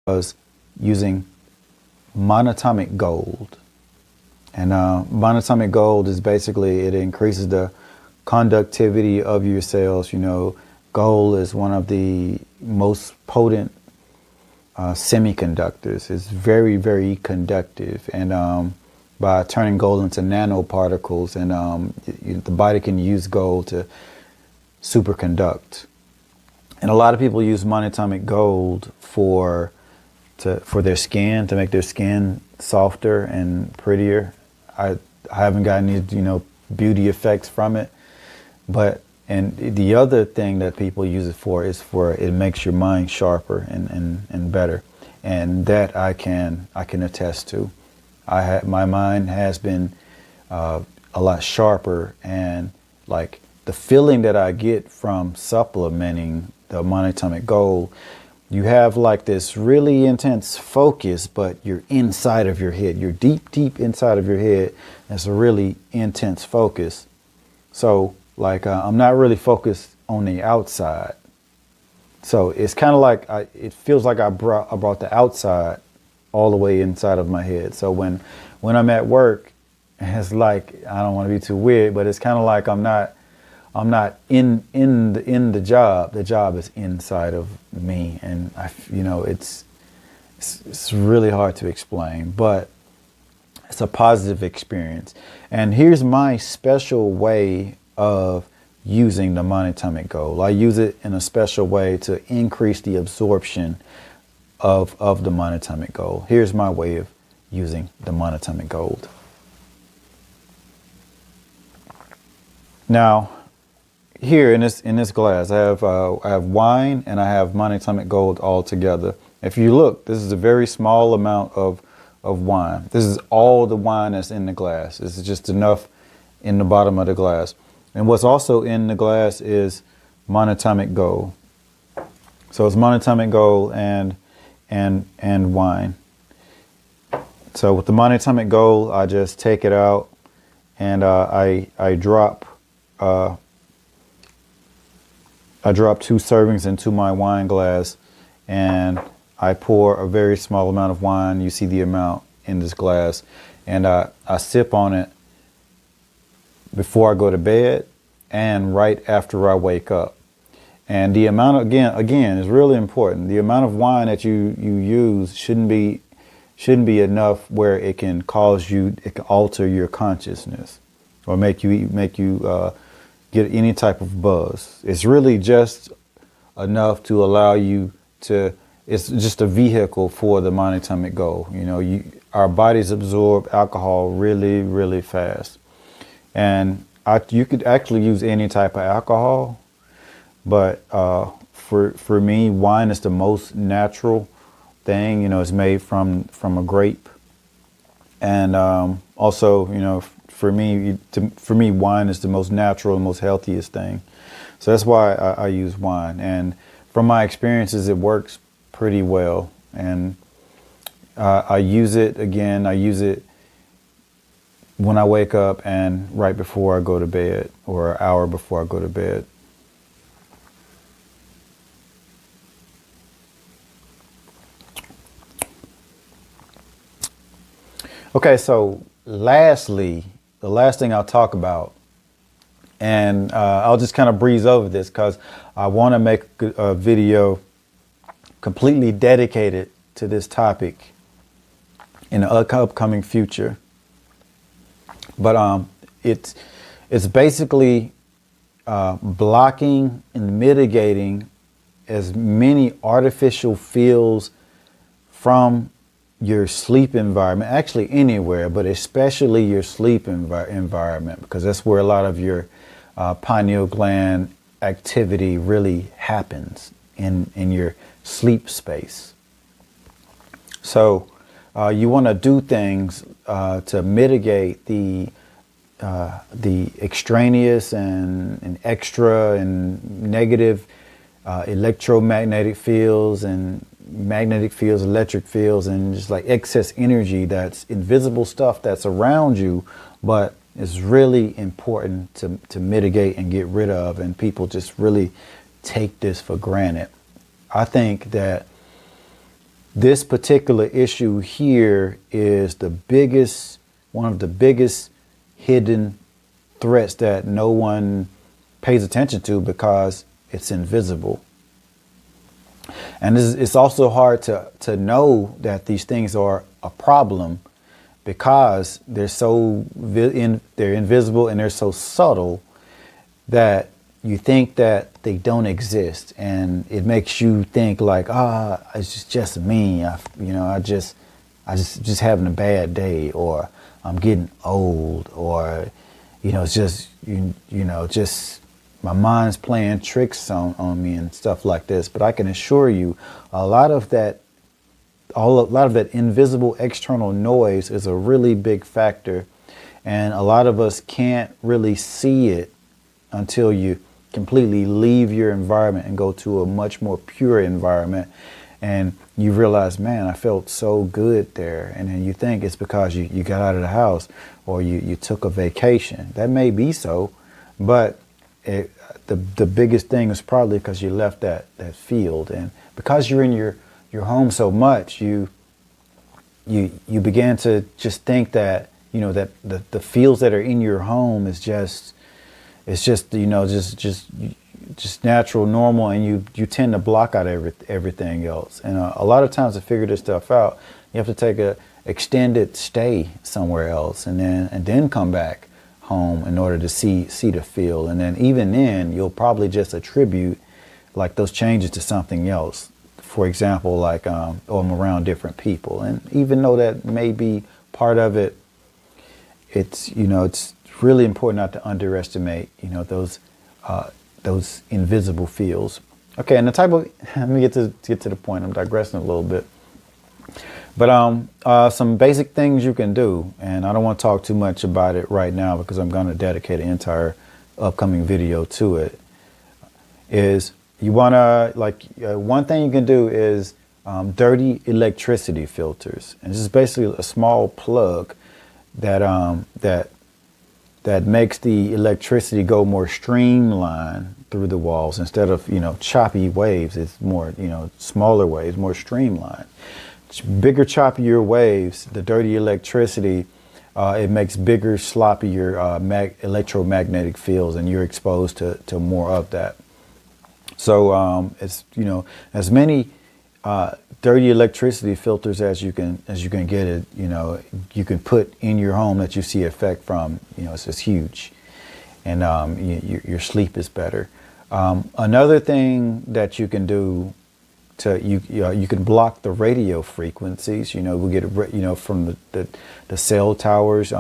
Was using Monotonic Gold. And Monotonic Gold is basically, it increases the conductivity of your cells. You know, gold is one of the most potent semiconductors. It's very, very conductive. And by turning gold into nanoparticles, and the body can use gold to superconduct. And a lot of people use Monotonic Gold for their skin, to make their skin softer and prettier. I haven't got any, beauty effects from it. And the other thing that people use it for is it makes your mind sharper and better. And that I can attest to. My mind has been a lot sharper, and like the feeling that I get from supplementing the Monotonic Gold, you have like this really intense focus, but you're inside of your head. You're deep, deep inside of your head. It's a really intense focus. So like I'm not really focused on the outside. So it's kind of like it feels like I brought the outside all the way inside of my head. So when I'm at work, it's like, I don't want to be too weird, but it's kind of like I'm not in the job. The job is inside of me, and it's really hard to explain, but it's a positive experience. And here's my special way of using the Monotonic Gold. I use it in a special way to increase the absorption of the Monotonic Gold. Here's my way of using the Monotonic Gold. Now, here in this glass, I have wine and I have Monotonic Gold all together. If you look, this is a very small amount of wine. This is all the wine that's in the glass. This is just enough in the bottom of the glass. And what's also in the glass is Monotonic Gold. So it's Monotonic Gold and wine. So with the Monotonic Gold, I just take it out and I drop 2 servings into my wine glass, and I pour a very small amount of wine. You see the amount in this glass, and I sip on it before I go to bed and right after I wake up. And the amount, again, is really important. The amount of wine that you use shouldn't be enough where it can alter your consciousness or make you get any type of buzz. It's really just enough to allow you to, it's just a vehicle for the Monotonic Gold. Our bodies absorb alcohol really, really fast. And you could actually use any type of alcohol, but for me, wine is the most natural thing. It's made from a grape. And also, for me, wine is the most natural and most healthiest thing. So that's why I use wine. And from my experiences, it works pretty well. And I use it when I wake up and right before I go to bed, or an hour before I go to bed. Okay, so lastly, the last thing I'll talk about, and I'll just kind of breeze over this because I want to make a video completely dedicated to this topic in the upcoming future. But it's basically blocking and mitigating as many artificial feels from your sleep environment, actually anywhere, but especially your sleep environment, because that's where a lot of your pineal gland activity really happens, in your sleep space. So you want to do things to mitigate the extraneous and extra and negative electromagnetic fields and magnetic fields, electric fields, and just like excess energy, that's invisible stuff that's around you, but is really important to mitigate and get rid of, and people just really take this for granted. I think that this particular issue here is one of the biggest hidden threats that no one pays attention to because it's invisible. And it's also hard to know that these things are a problem because they're they're invisible and they're so subtle that you think that they don't exist, and it makes you think like, it's just me. I just having a bad day, or I'm getting old, or it's just just my mind's playing tricks on me and stuff like this. But I can assure you, a lot of that invisible external noise is a really big factor, and a lot of us can't really see it until you completely leave your environment and go to a much more pure environment, and you realize, man, I felt so good there. And then you think it's because you got out of the house, or you took a vacation. That may be so, but the biggest thing is probably because you left that field, and because you're in your home so much, you began to just think that that the fields that are in your home is just natural, normal, and you tend to block out everything else. And a lot of times to figure this stuff out, you have to take a extended stay somewhere else, and then come back home in order to see the field. And then even then, you'll probably just attribute like those changes to something else. For example, like I'm around different people, and even though that may be part of it, it's really important not to underestimate those invisible fields. Okay, and the type of let me get to the point. I'm digressing a little bit, but some basic things you can do, and I don't want to talk too much about it right now because I'm going to dedicate an entire upcoming video to it. Is you want to one thing you can do is dirty electricity filters, and this is basically a small plug that makes the electricity go more streamlined through the walls instead of choppy waves. It's more smaller waves, more streamlined. Bigger, choppier waves, the dirty electricity, it makes bigger, sloppier electromagnetic fields, and you're exposed to more of that. So it's as many dirty electricity filters as you can get it. You can put in your home that you see effect from. It's just huge, and your sleep is better. Another thing that you can do you can block the radio frequencies. We get from the cell towers.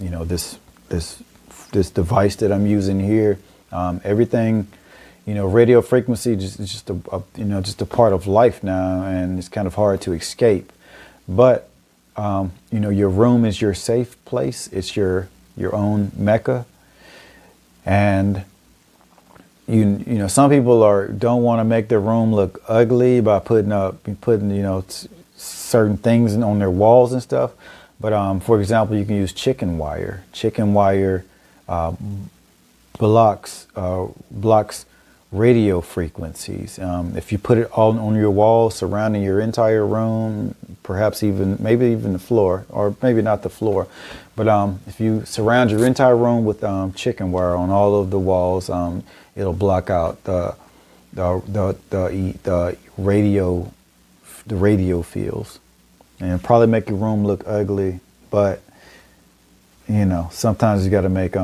This device that I'm using here. Everything. Radio frequency is just a part of life now, and it's kind of hard to escape. But your room is your safe place. It's your own mecca, and some people don't want to make their room look ugly by putting certain things on their walls and stuff. But for example, you can use chicken wire. Chicken wire blocks radio frequencies. If you put it all on your wall, surrounding your entire room, perhaps maybe even the floor, or maybe not the floor, but if you surround your entire room with chicken wire on all of the walls, it'll block out the radio fields, and it'll probably make your room look ugly. But sometimes you got to make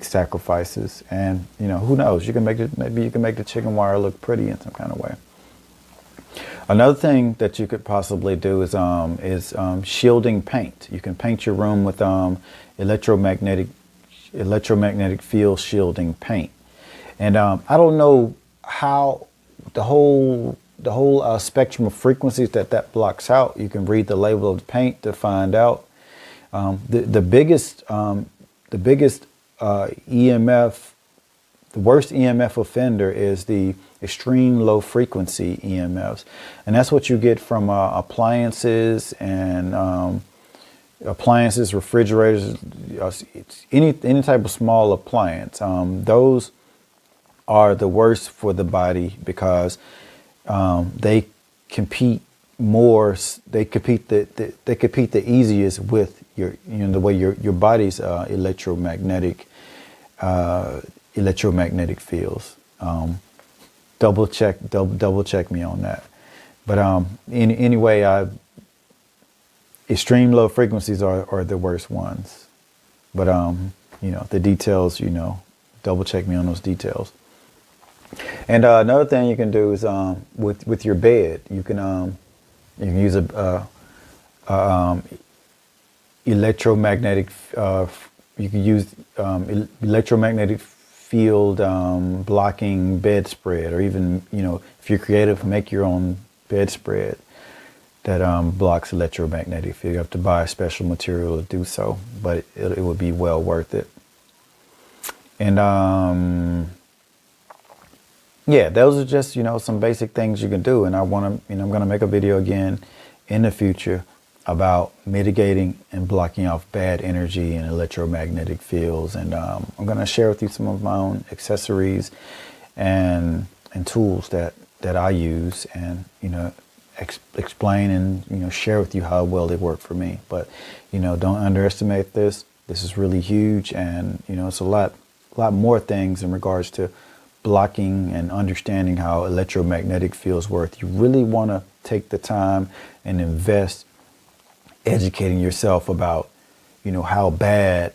sacrifices, and who knows, maybe you can make the chicken wire look pretty in some kind of way. Another thing that you could possibly do is shielding paint. You can paint your room with electromagnetic field shielding paint. And I don't know how the whole spectrum of frequencies that blocks out. You can read the label of the paint to find out. The biggest EMF, the worst EMF offender is the extreme low frequency EMFs, and that's what you get from appliances and appliances, refrigerators, any type of small appliance. Those are the worst for the body because they compete more. They compete the easiest with the way your body's electromagnetic fields. Double check me on that. But anyway, extreme low frequencies are the worst ones. But the details, double check me on those details. And another thing you can do is with your bed, you can use electromagnetic. You can use electromagnetic field blocking bedspread, or even if you're creative, make your own bedspread that blocks electromagnetic field. You have to buy a special material to do so, but it would be well worth it. And yeah, those are just some basic things you can do. And I'm going to make a video again in the future about mitigating and blocking off bad energy and electromagnetic fields. And I'm going to share with you some of my own accessories and tools that I use, and explain and share with you how well they work for me. But don't underestimate this. This is really huge, and it's a lot more things in regards to blocking and understanding how electromagnetic fields work. You really want to take the time and invest educating yourself about how bad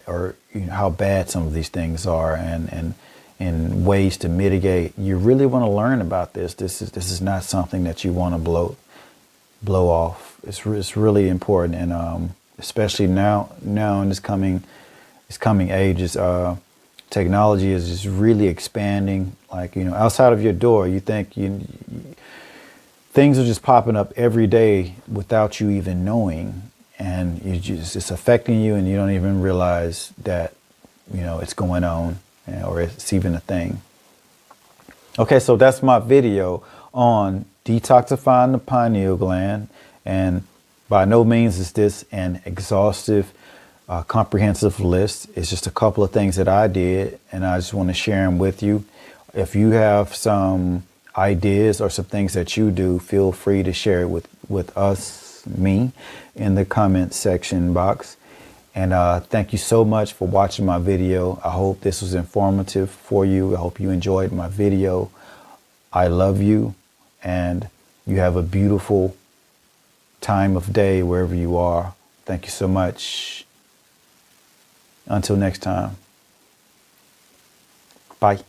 some of these things are, and ways to mitigate. You really want to learn about this. This is not something that you want to blow off. It's really important, and especially now in this coming ages, technology is just really expanding. Like outside of your door, you think things are just popping up every day without you even knowing, and it's affecting you, and you don't even realize that it's going on, or it's even a thing. Okay, so that's my video on detoxifying the pineal gland, and by no means is this an exhaustive, comprehensive list. It's just a couple of things that I did, and I just want to share them with you. If you have some ideas or some things that you do, feel free to share it with me in the comment section box. And thank you so much for watching my video. I hope this was informative for you. I hope you enjoyed my video. I love you, and you have a beautiful time of day wherever you are. Thank you so much. Until next time. Bye.